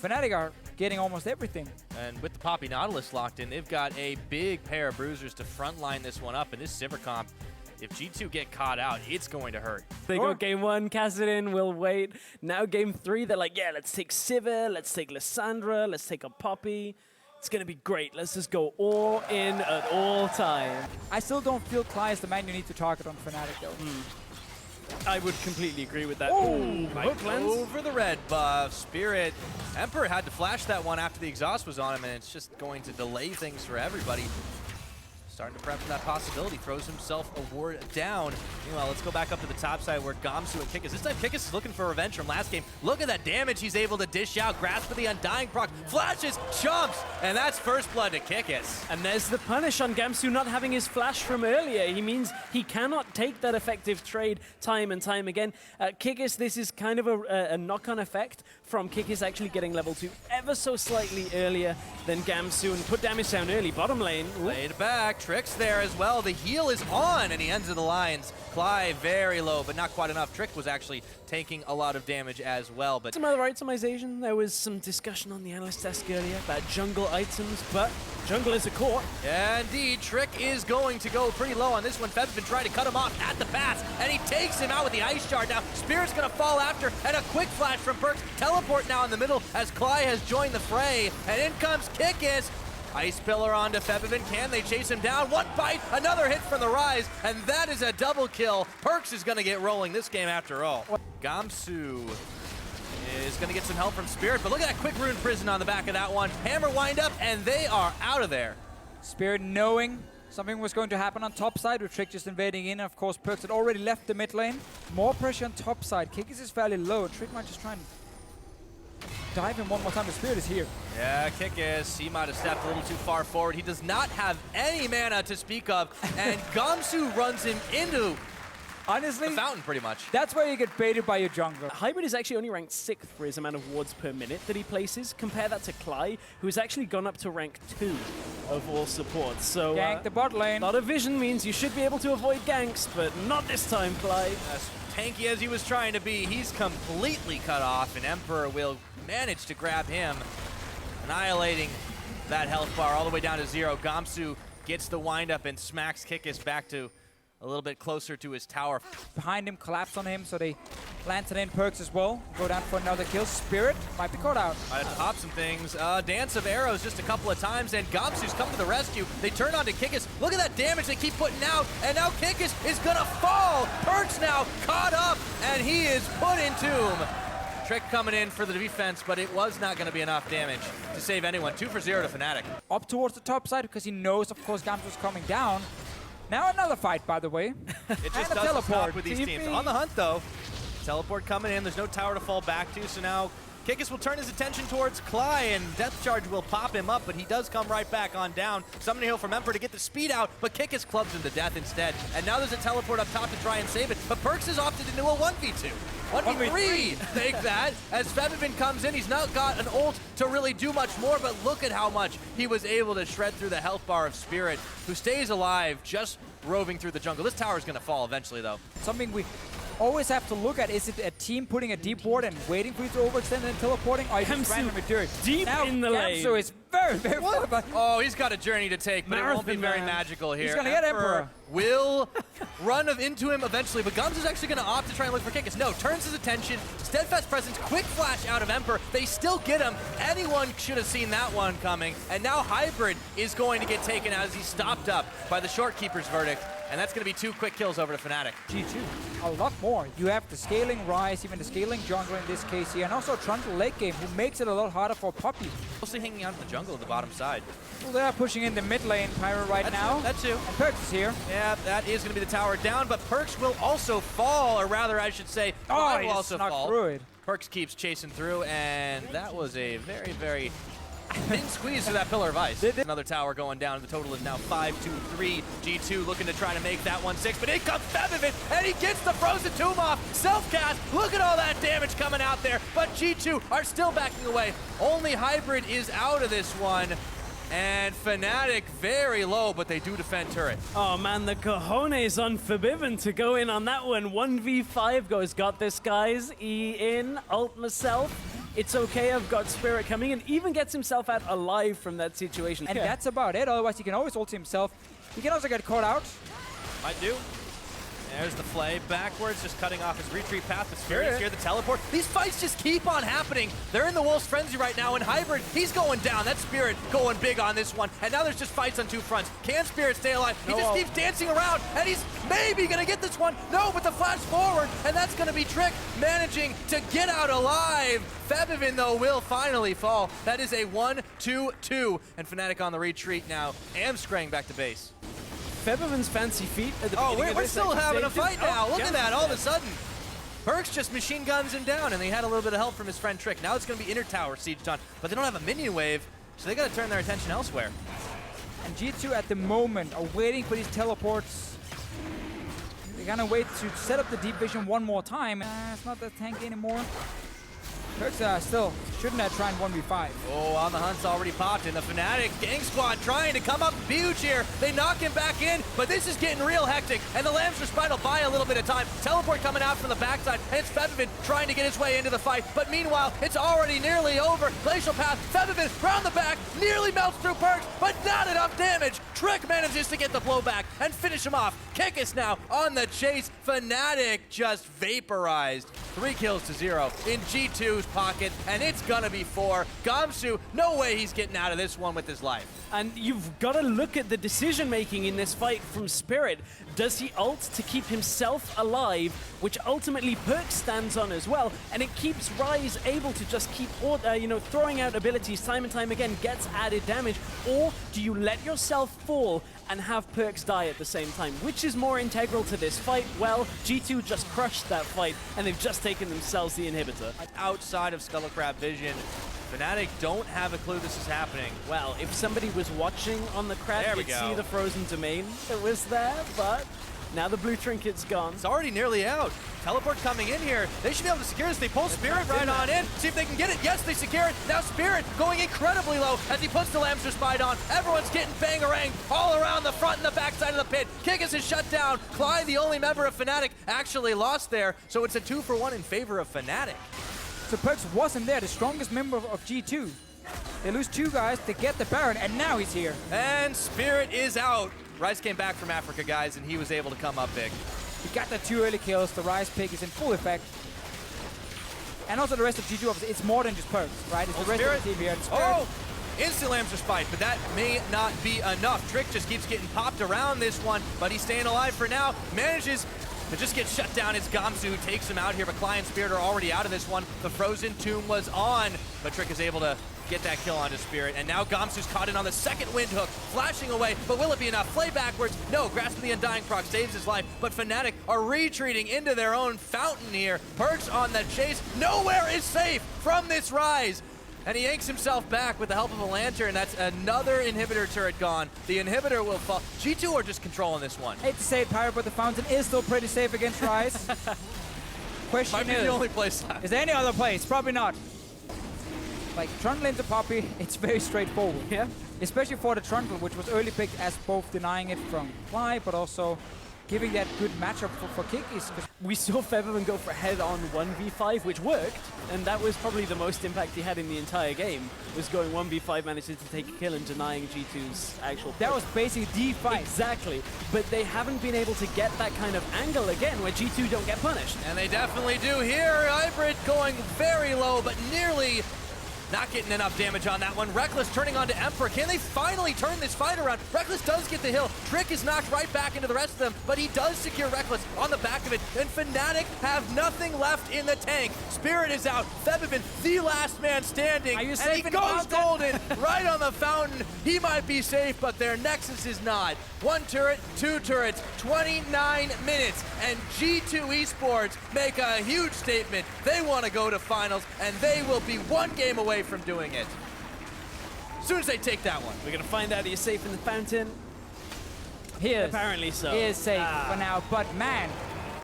Fnatic are getting almost everything. And with the Poppy Nautilus locked in, they've got a big pair of bruisers to frontline this one up. And this Sivir comp, if G2 get caught out, it's going to hurt. They go game 1, Kassadin will wait. Now game 3, they're like, yeah, let's take Sivir, let's take Lissandra, let's take a Poppy. It's going to be great. Let's just go all in at all time. I still don't feel Klaj is the man you need to target on Fnatic, though. I would completely agree with that. Oh, hook lens. Over the red buff. Spirit. Emperor had to flash that one after the exhaust was on him, and it's just going to delay things for everybody. Starting to prep for that possibility. Throws himself a ward down. Meanwhile, let's go back up to the top side where Gamsu and Kikis. This time Kikis is looking for revenge from last game. Look at that damage he's able to dish out. Grasp of the Undying proc. Flashes, jumps, and that's first blood to Kikis. And there's the punish on Gamsu not having his flash from earlier. He means he cannot take that effective trade time and time again. Kikis, this is kind of a knock-on effect from Kikis actually getting level 2 ever so slightly earlier than Gamsu and put damage down early. Bottom lane. Laid back. Trick's there as well. The heal is on, and he ends of the lines. Klaj very low, but not quite enough. Trick was actually taking a lot of damage as well. But some other itemization. There was some discussion on the analyst desk earlier about jungle items, but jungle is a core. Yeah, indeed. Trick is going to go pretty low on this one. Febiven trying to cut him off at the pass, and he takes him out with the Ice Shard. Now, Spirit's going to fall after, and a quick flash from Perkz. Teleport now in the middle as Klaj has joined the fray, and in comes Kikis. Ice Pillar onto Febiven. Can they chase him down? One bite, another hit from the Ryze, and that is a double kill. Perkz is going to get rolling this game after all. Gamsu is going to get some help from Spirit, but look at that quick rune prison on the back of that one. Hammer wind up, and they are out of there. Spirit knowing something was going to happen on top side with Trick just invading in. Of course, Perkz had already left the mid lane. More pressure on top side. Kikis is fairly low. Trick might just try and dive him one more time. The Spirit is here. Yeah, Kikis, he might have stepped a little too far forward. He does not have any mana to speak of, and Gamsu runs him into honestly the fountain pretty much. That's where you get baited by your jungler. Hybrid is actually only ranked 6th for his amount of wards per minute that he places. Compare that to Klaj, who has actually gone up to rank 2 of all supports. So gank the bot lane. A lot of vision means you should be able to avoid ganks, but not this time, Klaj. As tanky as he was trying to be, he's completely cut off, and Emperor will manage to grab him, annihilating that health bar all the way down to 0. Gamsu gets the windup and smacks Kikis back to a little bit closer to his tower. Behind him, collapse on him, so they planted in Perkz as well. Go down for another kill. Spirit might be caught out. I had to pop some things. Dance of arrows just a couple of times, and Gamsu's come to the rescue. They turn on to Kikis. Look at that damage they keep putting out, and now Kikis is gonna fall. Perkz now caught up, and he is put in tomb. Trick coming in for the defense, but it was not going to be enough damage to save anyone. 2 for 0 to Fnatic. Up towards the top side because he knows, of course, Gamsu's coming down. Now another fight, by the way. It just doesn't stop with these teams. On the hunt, though. Teleport coming in. There's no tower to fall back to, so now Kikis will turn his attention towards Klaj, and Death Charge will pop him up, but he does come right back on down. Summoning Heal from Emperor to get the speed out, but Kikis clubs him to death instead. And now there's a teleport up top to try and save it, but Perkz has opted into a 1v2. 1v3, take that, as Febiven comes in. He's not got an ult to really do much more, but look at how much he was able to shred through the health bar of Spirit, who stays alive just roving through the jungle. This tower is going to fall eventually, though. Something we always have to look at, is it a team putting a deep ward and waiting for you to overextend and then teleporting, or you just randomly do it? Deep now, in the lane. Gamsu is very, very far back. Oh, he's got a journey to take, but it won't be very man. magical here. He's going to get Emperor. Will run into him eventually, but Gamsu is actually going to opt to try and look for Kikis. No, turns his attention, steadfast presence, quick flash out of Emperor. They still get him. Anyone should have seen that one coming. And now Hybrid is going to get taken out as he's stopped up by the Shortkeeper's verdict. And that's going to be 2 quick kills over to Fnatic. G2, a lot more. You have the scaling Ryze, even the scaling jungler in this case here, and also Trundle late game, who makes it a lot harder for Poppy. Mostly hanging out in the jungle at the bottom side. Well, they are pushing in the mid lane, Pyro right now. That too. And Perkz is here. Yeah, that is going to be the tower down, but Perkz will also fall, or rather I should say, oh, will also fall. Through it. Perkz keeps chasing through, and that was a very, very thin squeeze through that pillar of ice. Another tower going down. The total is now 5-2-3. G2 looking to try to make that 1-6, but in comes Febiven, and he gets the Frozen Tomb off. Self-cast. Look at all that damage coming out there, but G2 are still backing away. Only Hybrid is out of this one. And Fnatic very low, but they do defend turret. Oh man, the cojones on Febiven to go in on that one. 1v5 goes, got this guys. E in, ult myself. it's okay, I've got Spirit coming in, even gets himself out alive from that situation. And that's about it, otherwise he can always ult himself. He can also get caught out. Might do. There's the Flay backwards, just cutting off his retreat path. The Spirit here, the teleport. These fights just keep on happening. They're in the Wolf's Frenzy right now. In Hybrid, he's going down. That Spirit going big on this one. And now there's just fights on two fronts. Can Spirit stay alive? He just keeps dancing around, and he's maybe going to get this one. No, but the flash forward, and that's going to be Trick managing to get out alive. Febiven, though, will finally fall. That is a 1-2-2. And Fnatic on the retreat now. Amskrang back to base. Febiven's fancy feet at the beginning of we're this still having a fight now. Look yeah. at that, all of a sudden. Perkz just machine guns him down, and they had a little bit of help from his friend Trick. Now it's going to be inner tower sieged on, but they don't have a minion wave, so they got to turn their attention elsewhere. And G2 at the moment are waiting for these teleports. They're going to wait to set up the deep vision one more time. It's not that tanky anymore. Perkz still shouldn't have tried 1v5. Oh, on the hunt's already popped in. The Fnatic gang squad trying to come up huge here. They knock him back in, but this is getting real hectic. And the Lamb's Respite will buy a little bit of time. Teleport coming out from the backside, and it's Febiven trying to get his way into the fight. But meanwhile, it's already nearly over. Glacial Path, Febiven round the back, nearly melts through Perkz, but not enough damage. Trick manages to get the blowback and finish him off. Kikis now on the chase. Fnatic just vaporized. 3 kills to 0 in G2's pocket, and it's gonna be 4. Gamsu, no way he's getting out of this one with his life. And you've got to look at the decision-making in this fight from Spirit. Does he ult to keep himself alive, which ultimately Perkz stands on as well, and it keeps Ryze able to just keep throwing out abilities time and time again, gets added damage, or do you let yourself fall and have Perkz die at the same time? Which is more integral to this fight? Well, G2 just crushed that fight, and they've just taken themselves the inhibitor. Outside of Skull Crab vision, Fnatic don't have a clue this is happening. Well, if somebody was watching on the crab, There we you'd go. see the frozen domain that was there, but now the blue trinket's gone. It's already nearly out. Teleport coming in here. They should be able to secure this. They pull Spirit right on in. See if they can get it. Yes, they secure it. Now Spirit going incredibly low as he puts the Lamb's Respite on. Everyone's getting bangarang all around the front and the backside of the pit. Kikis is shut down. Klaj, the only member of Fnatic, actually lost there. So it's a 2-for-1 in favor of Fnatic. So Perkz wasn't there, the strongest member of G2. They lose 2 guys, they get the Baron, and now he's here. And Spirit is out. Ryze came back from Africa, guys, and he was able to come up big. He got the 2 early kills, the Ryze pick is in full effect. And also the rest of G2, obviously, it's more than just Perkz, right? It's the rest of the team here. And Oh! Instant Lamb's Respite, but that may not be enough. Trick just keeps getting popped around this one, but he's staying alive for now. Manages to just get shut down as Gamsu who takes him out here, but Klaj and Spirit are already out of this one. The Frozen Tomb was on, but Trick is able to get that kill onto Spirit, and now Gamsu's caught in on the second windhook, flashing away, but will it be enough? Play backwards, no, grasping the Undying proc saves his life, but Fnatic are retreating into their own fountain here. Perkz on the chase, nowhere is safe from this Ryze. And he yanks himself back with the help of a lantern. That's another inhibitor turret gone. The inhibitor will fall. G2 are just controlling this one. hate to say it, Pirate, but the fountain is still pretty safe against Ryze. Question Might be the only place left. is there any other place? Probably not. Like, Trundle into Poppy, it's very straightforward. Yeah. Especially for the Trundle, which was early picked as both denying it from Klaj, but also giving that good matchup for Kikis. We saw Febiven go for head-on 1v5, which worked, and that was probably the most impact he had in the entire game, was going 1v5, managing to take a kill and denying G2's actual That push. was basically D5. Exactly, but they haven't been able to get that kind of angle again where G2 don't get punished. And they definitely do here. Hybrid going very low, but nearly not getting enough damage on that one. Rekkles turning onto Emperor. Can they finally turn this fight around? Rekkles does get the hill. Trick is knocked right back into the rest of them, but he does secure Rekkles on the back of it. And Fnatic have nothing left in the tank. Spirit is out. Febiven, the last man standing. Are you and safe he in the goes fountain? golden right on the fountain. He might be safe, but their Nexus is not. 1 turret, 2 turrets, 29 minutes. And G2 Esports make a huge statement. They want to go to finals, and they will be 1 game away from doing it. As soon as they take that one. We're going to find out he's safe in the fountain. He is. Apparently so. He is safe for now, but man,